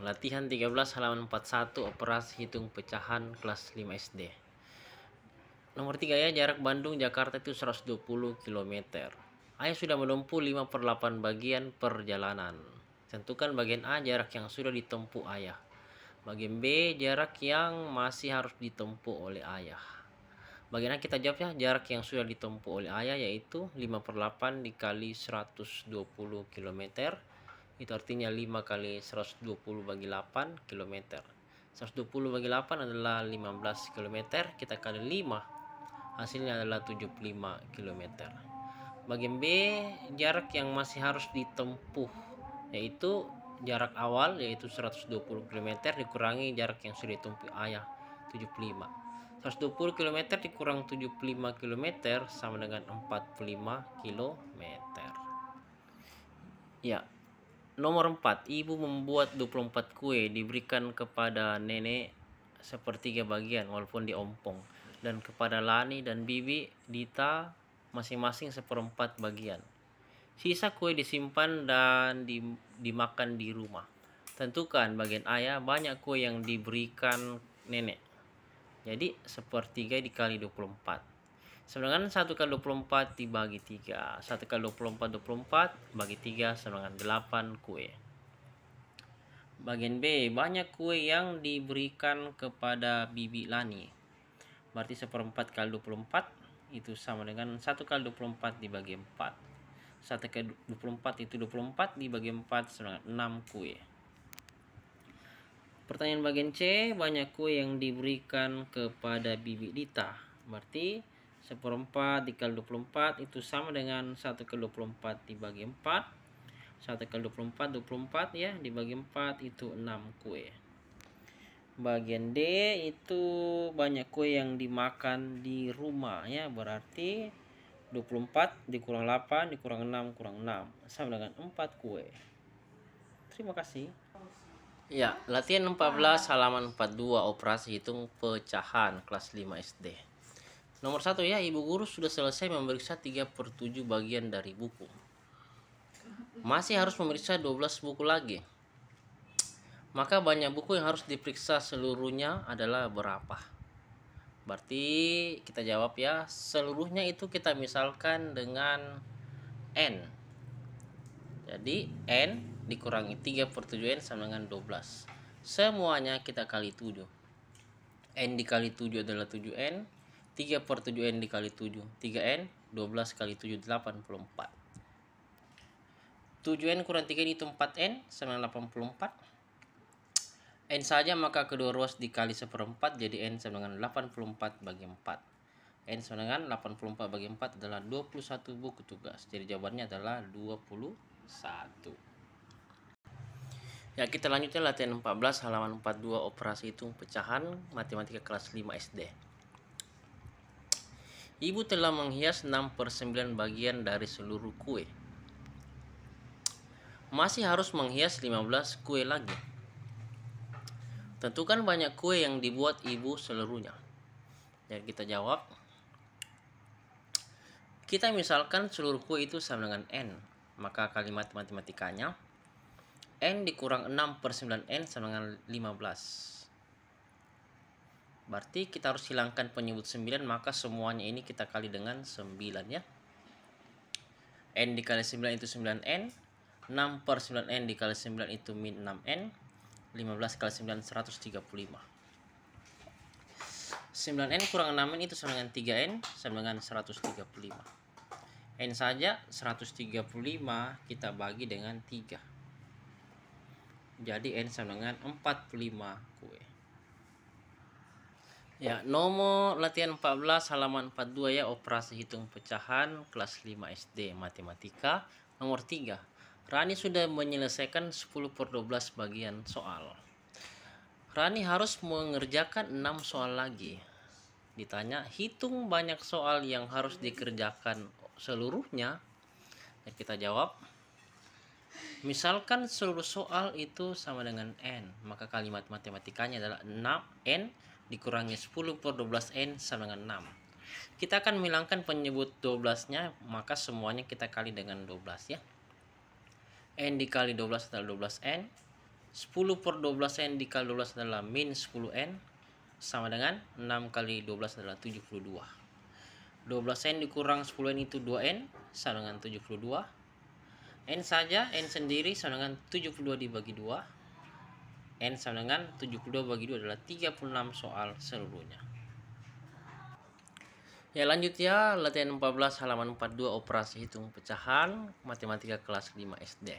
latihan 13 halaman 41 operasi hitung pecahan kelas 5 SD. Nomor 3 ya, jarak Bandung Jakarta itu 120 km. Ayah sudah menempuh 5/8 bagian perjalanan. Tentukan bagian A jarak yang sudah ditempuh ayah. Bagian B jarak yang masih harus ditempuh oleh ayah. Bagian A kita jawab ya, jarak yang sudah ditempuh oleh ayah yaitu 5/8 dikali 120 km. Itu artinya 5 kali 120 bagi 8 km. 120 bagi 8 adalah 15 km. Kita kali 5, hasilnya adalah 75 km. Bagian B, jarak yang masih harus ditempuh yaitu jarak awal yaitu 120 km dikurangi jarak yang sudah ditempuh ayah 75. 120 km dikurang 75 km sama dengan 45 km. Ya. Nomor 4, ibu membuat 24 kue diberikan kepada nenek sepertiga bagian walaupun diompong, dan kepada Lani dan Bibi Dita masing-masing 1/4 bagian. Sisa kue disimpan dan dimakan di rumah. Tentukan bagian ayah banyak kue yang diberikan nenek. Jadi sepertiga dikali 24. Sedangkan 1 kali 24 dibagi 3. 1 kali 24 bagi 3 sama dengan 8 kue. Bagian B, banyak kue yang diberikan kepada Bibi Lani. Berarti 1/4 kali 24 itu sama dengan 1 kali 24 dibagi 4. 1 kali 24 itu 24 dibagi 4 sama dengan 6 kue. Pertanyaan bagian C, banyak kue yang diberikan kepada Bibi Dita. Berarti 1/4 dikali 24 itu sama dengan 1 kali 24 dibagi 4. 1 kali 24 ya, dibagi 4 itu 6 kue. Bagian D itu banyak kue yang dimakan di rumah ya, berarti 24 dikurang 8 dikurang 6 kurang 6 sama dengan 4 kue. Terima kasih. Ya, latihan 14 halaman 42 operasi hitung pecahan kelas 5 SD. Nomor 1 ya, ibu guru sudah selesai memeriksa 3/7 bagian dari buku. Masih harus memeriksa 12 buku lagi. Maka banyak buku yang harus diperiksa seluruhnya adalah berapa? Berarti kita jawab ya, seluruhnya itu kita misalkan dengan N. Jadi N dikurangi 3/7 N sama dengan 12. Semuanya kita kali 7. N dikali 7 adalah 7N. 3/7N dikali 7 3N. 12 kali 7 84. 7N kurang 3 itu 4N sama dengan 84. N saja maka kedua ruas dikali 1/4 jadi N sama dengan 84 bagi 4. N sama dengan 84 bagi 4 adalah 21 buku tugas. Jadi jawabannya adalah 21. Ya, kita lanjutkan latihan 14 halaman 42 operasi hitung pecahan matematika kelas 5 SD. Ibu telah menghias 6/9 bagian dari seluruh kue. Masih harus menghias 15 kue lagi. Tentukan banyak kue yang dibuat ibu seluruhnya. Jadi kita jawab. Kita misalkan seluruh kue itu sama dengan N. Maka kalimat matematikanya N dikurang 6/9N sama dengan 15. Berarti kita harus hilangkan penyebut 9, maka semuanya ini kita kali dengan 9 ya. N dikali 9 itu 9N. 6/9N dikali 9 itu min 6N. 15 kali 9 135. 9N kurang 6N itu sama dengan 3N sama dengan 135. N saja 135 kita bagi dengan 3. Jadi N sama dengan 45 kue. Ya, nomor latihan 14 halaman 42 ya, operasi hitung pecahan kelas 5 SD matematika. Nomor 3. Rani sudah menyelesaikan 10/12 bagian soal. Rani harus mengerjakan 6 soal lagi. Ditanya, hitung banyak soal yang harus dikerjakan seluruhnya. Dan kita jawab, misalkan seluruh soal itu sama dengan N, maka kalimat matematikanya adalah 6N dikurangi 10/12N sama dengan 6. Kita akan menghilangkan penyebut 12-nya, maka semuanya kita kali dengan 12 ya. N dikali 12 adalah 12N. 10 per 12N dikali 12 adalah min 10N, sama dengan 6 kali 12 adalah 72. 12N dikurang 10N itu 2N, sama dengan 72. N saja, N sendiri sama dengan 72 dibagi 2. N sama dengan 72 bagi 2 adalah 36 soal seluruhnya. Ya, lanjut ya, latihan 14 halaman 42 operasi hitung pecahan matematika kelas 5 SD.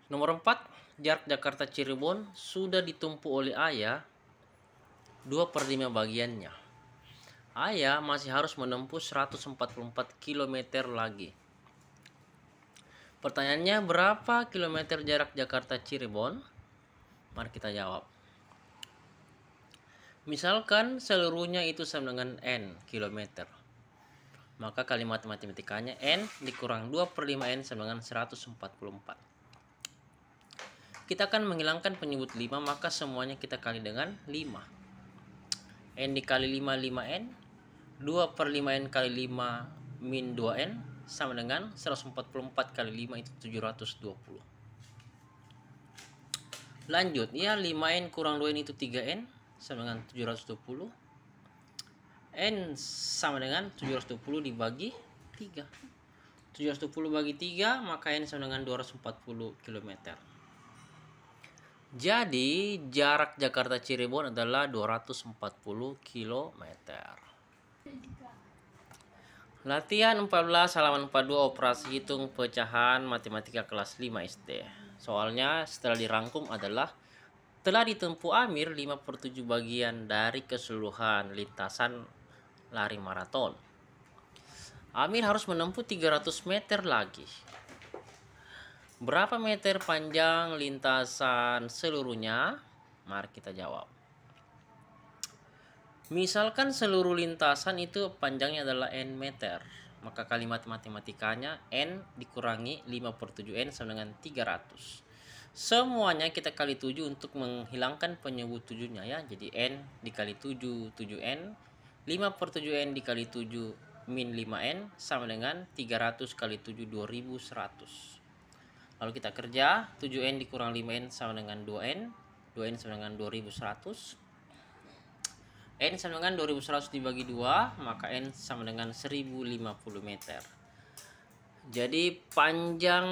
Nomor 4, jarak Jakarta Cirebon sudah ditempuh oleh Ayah 2/5 bagiannya. Ayah masih harus menempuh 144 km lagi. Pertanyaannya, berapa kilometer jarak Jakarta Cirebon? Mari kita jawab. Misalkan seluruhnya itu sama dengan N kilometer. Maka kalimat matematikanya N dikurang 2/5 N sama dengan 144. Kita akan menghilangkan penyebut 5, maka semuanya kita kali dengan 5. N dikali 5, 5N. 2/5N kali 5 min 2N sama dengan 144 kali 5 itu 720. Lanjut ya, 5N kurang 2N itu 3N sama dengan 720. N sama dengan 720 dibagi 3. 720 bagi 3, maka N sama dengan 240 km. Jadi jarak Jakarta Cirebon adalah 240 km. Latihan 14 halaman 42 operasi hitung pecahan matematika kelas 5 SD. Soalnya setelah dirangkum adalah telah ditempuh Amir 5/7 bagian dari keseluruhan lintasan lari maraton. Amir harus menempuh 300 meter lagi. Berapa meter panjang lintasan seluruhnya? Mari kita jawab. Misalkan seluruh lintasan itu panjangnya adalah N meter, maka kalimat matematikanya N dikurangi 5/7N sama dengan 300. Semuanya kita kali 7 untuk menghilangkan penyebut 7-nya ya. Jadi N dikali 7, 7N. 5/7N dikali 7 min 5N sama dengan 300 kali 7, 2100. Lalu kita kerja, 7N dikurang 5N sama dengan 2N. 2N sama dengan 2100. N sama dengan 2100 dibagi 2, maka N sama dengan 1050 meter. Jadi panjang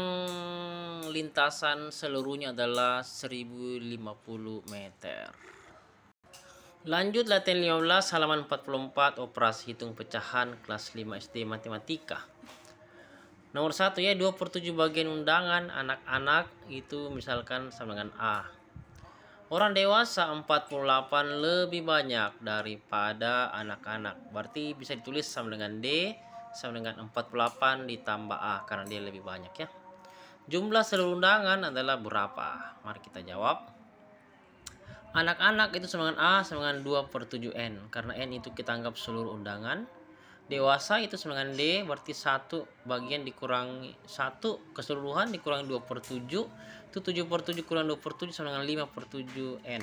lintasan seluruhnya adalah 1050 meter. Lanjut latihan 15 halaman 44 operasi hitung pecahan kelas 5 SD matematika. Nomor 1 ya, 2/7 bagian undangan anak-anak itu misalkan sama dengan A. Orang dewasa 48 lebih banyak daripada anak-anak. Berarti bisa ditulis sama dengan D sama dengan 48 ditambah A karena dia lebih banyak ya. Jumlah seluruh undangan adalah berapa? Mari kita jawab. Anak-anak itu sama dengan A sama dengan 2/7N karena N itu kita anggap seluruh undangan. Dewasa itu sama dengan D, berarti 1 bagian dikurangi 1 keseluruhan dikurangi 2/7. Itu 7/7 kurang 2/7 sama dengan 5/7N.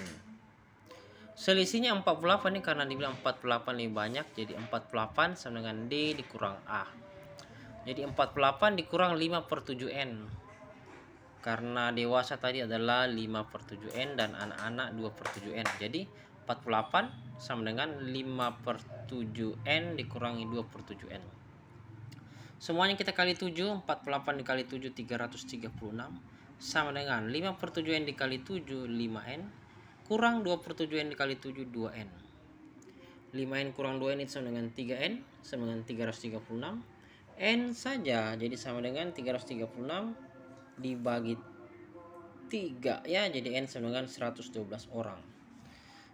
Selisihnya 48 ini karena dibilang 48 lebih banyak, jadi 48 sama dengan D dikurang A. Jadi 48 dikurang 5/7N. Karena dewasa tadi adalah 5/7N dan anak-anak 2/7N. Jadi 48 sama dengan 5/7N dikurangi 2/7N. Semuanya kita kali 7, 48 dikali 7 336 sama dengan 5/7N dikali 7 5N kurang 2/7N dikali 7 2N. 5N kurang 2N itu sama dengan 3N sama dengan 336. N saja jadi sama dengan 336 dibagi 3 ya, jadi N sama dengan 112 orang.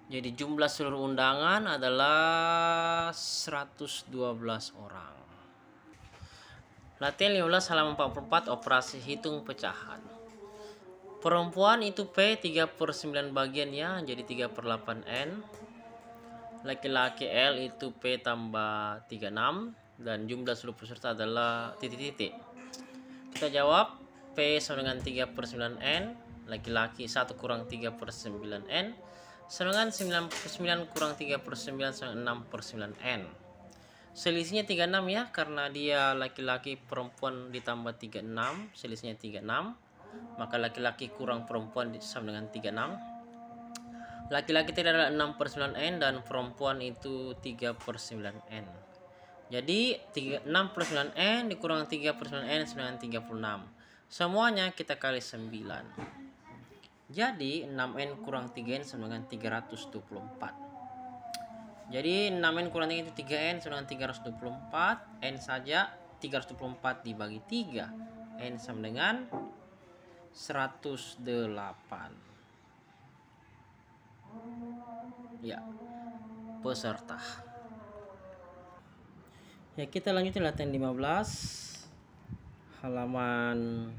Jadi jumlah seluruh undangan adalah 112 orang. Latihan 15 halaman 44 operasi hitung pecahan. Perempuan itu P 3/9 bagian ya, jadi 3/8N. Laki-laki L itu P tambah 36 dan jumlah seluruh peserta adalah titik-titik. Kita jawab P sama dengan 3/9N, laki-laki 1 kurang 3/9N sama dengan 9 kurang 3/9 sama 6/9N. Selisihnya 36 ya, karena dia laki-laki perempuan ditambah 36, selisihnya 36. maka laki-laki kurang perempuan sama dengan 36. Laki-laki tadi adalah 6/9n dan perempuan itu 3/9n. Jadi 6/9n dikurang 3/9n sama dengan 36. Semuanya kita kali 9. Jadi 6n kurang 3n sama dengan 324. Jadi 6n kurang 3 itu 3n sama dengan 324. N saja 324 dibagi 3. N sama dengan 108. Ya, peserta. Ya, kita lanjutin latihan 15 halaman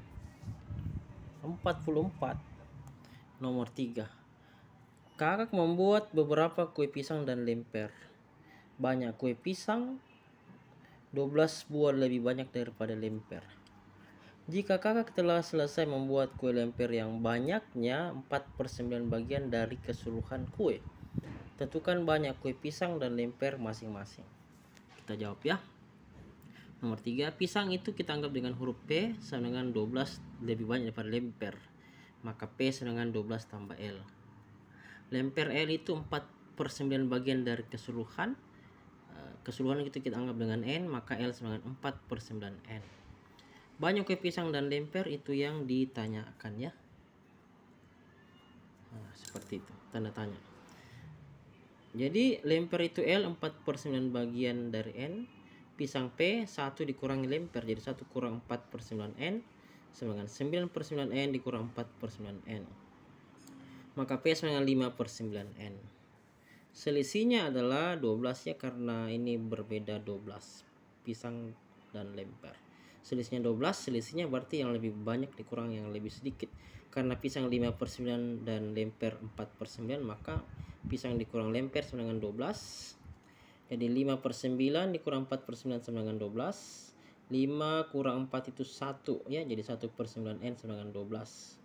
44 nomor 3. Kakak membuat beberapa kue pisang dan lemper. Banyak kue pisang 12 buah lebih banyak daripada lemper. Jika kakak telah selesai membuat kue lemper yang banyaknya 4/9 bagian dari keseluruhan kue, tentukan banyak kue pisang dan lemper masing-masing. Kita jawab ya. Nomor 3, pisang itu kita anggap dengan huruf P sama dengan 12 lebih banyak daripada lemper. Maka P sama dengan 12 tambah L. Lemper L itu 4/9 bagian dari keseluruhan. Keseluruhan itu kita anggap dengan N, maka L sama dengan 4/9N. Banyak kue pisang dan lemper itu yang ditanyakan ya. Nah, seperti itu, tanda tanya. Jadi lemper itu L 4/9 bagian dari N. Pisang P 1 dikurangi lemper, jadi 1 kurang 4/9N sama dengan 9/9N dikurang 4/9N. Maka P sama dengan 5/9N. Selisihnya adalah 12 ya, karena ini berbeda 12 pisang dan lemper. Selisihnya 12, selisihnya berarti yang lebih banyak dikurang yang lebih sedikit. Karena pisang 5/9 dan lemper 4/9, maka pisang dikurang lemper sama dengan 12. Jadi 5/9 dikurang 4/9 sama dengan 12. 5 kurang 4 itu 1 ya, jadi 1/9N sama dengan 12.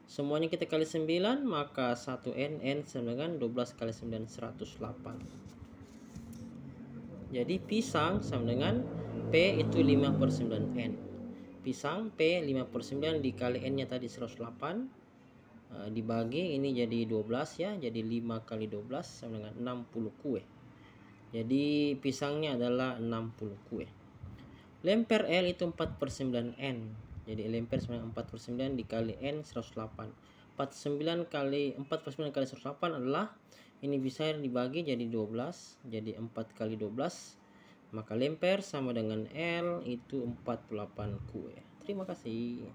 Semuanya kita kali 9, maka 1N, N sama dengan 12 kali 9, 108. Jadi pisang sama dengan P itu 5/9N. Pisang P 5/9 dikali N nya tadi 108. Dibagi ini jadi 12 ya, jadi 5 kali 12 sama dengan 60 kue. Jadi pisangnya adalah 60 kue. Lemper L itu 4/9N. Jadi lemper sama 4/9 dikali N 108. 4/9 kali 108 adalah, ini bisa dibagi jadi 12. Jadi 4 kali 12. Maka lemper sama dengan L itu 48 kue. Terima kasih.